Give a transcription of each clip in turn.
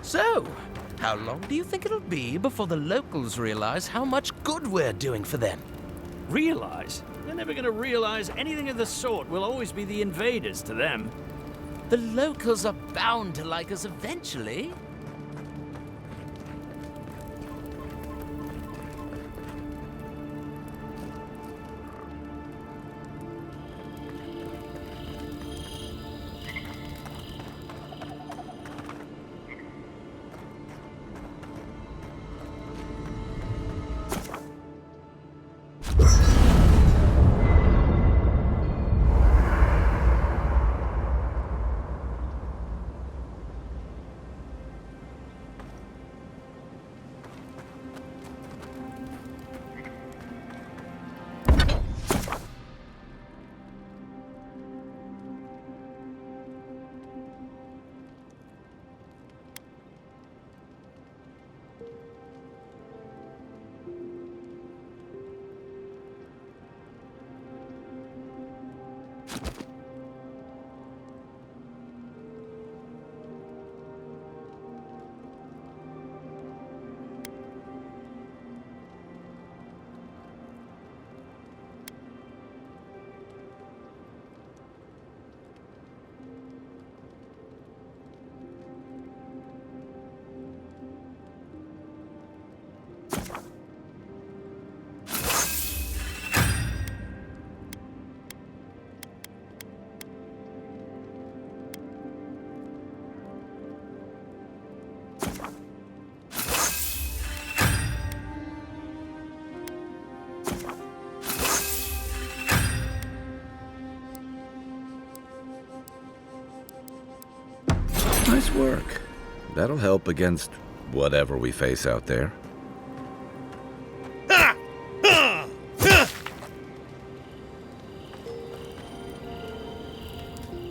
So, how long do you think it'll be before the locals realize how much good we're doing for them? Realize? They're never gonna realize anything of the sort. We'll always be the invaders to them. The locals are bound to like us eventually. Nice work. That'll help against whatever we face out there.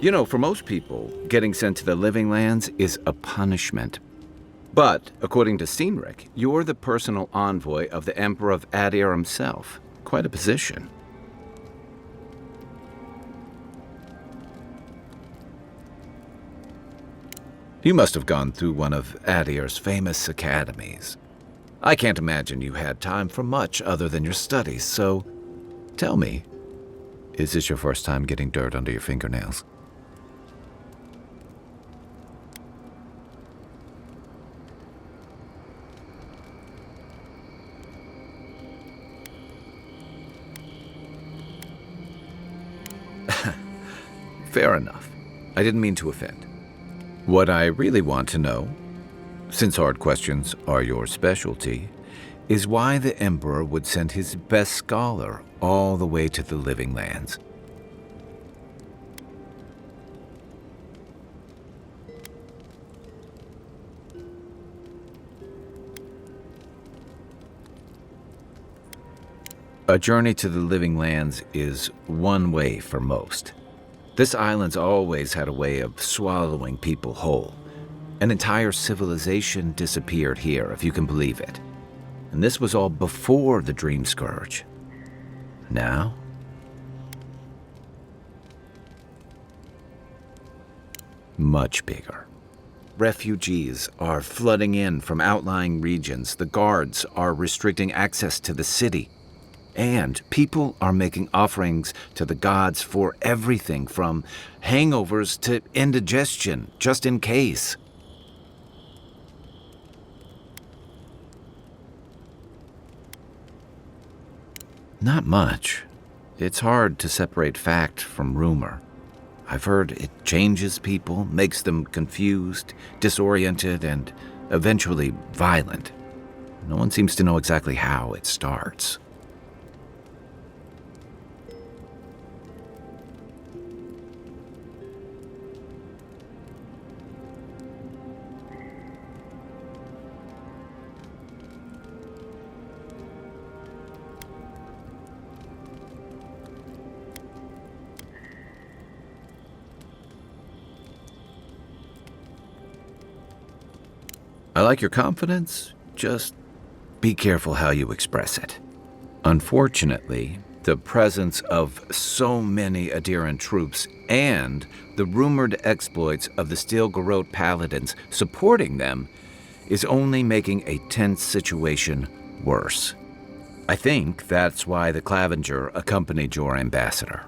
You know, for most people, getting sent to the Living Lands is a punishment. But, according to Steenrick, you're the personal envoy of the Emperor of Adir himself. Quite a position. You must have gone through one of Adir's famous academies. I can't imagine you had time for much other than your studies, so tell me, is this your first time getting dirt under your fingernails? Fair enough. I didn't mean to offend. What I really want to know, since hard questions are your specialty, is why the Emperor would send his best scholar all the way to the Living Lands. A journey to the Living Lands is one way for most. This island's always had a way of swallowing people whole. An entire civilization disappeared here, if you can believe it. And this was all before the Dream Scourge. Now? Much bigger. Refugees are flooding in from outlying regions. The guards are restricting access to the city. And people are making offerings to the gods for everything from hangovers to indigestion, just in case. Not much. It's hard to separate fact from rumor. I've heard it changes people, makes them confused, disoriented, and eventually violent. No one seems to know exactly how it starts. I like your confidence, just be careful how you express it. Unfortunately, the presence of so many Adiran troops and the rumored exploits of the Steel Garrote paladins supporting them is only making a tense situation worse. I think that's why the Clavenger accompanied your ambassador.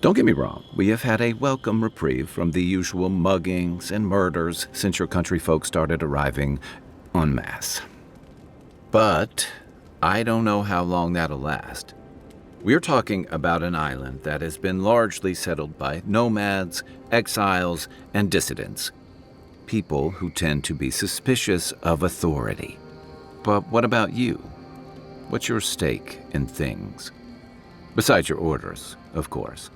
Don't get me wrong, we have had a welcome reprieve from the usual muggings and murders since your country folk started arriving en masse. But I don't know how long that'll last. We're talking about an island that has been largely settled by nomads, exiles, and dissidents. People who tend to be suspicious of authority. But what about you? What's your stake in things? Besides your orders, of course.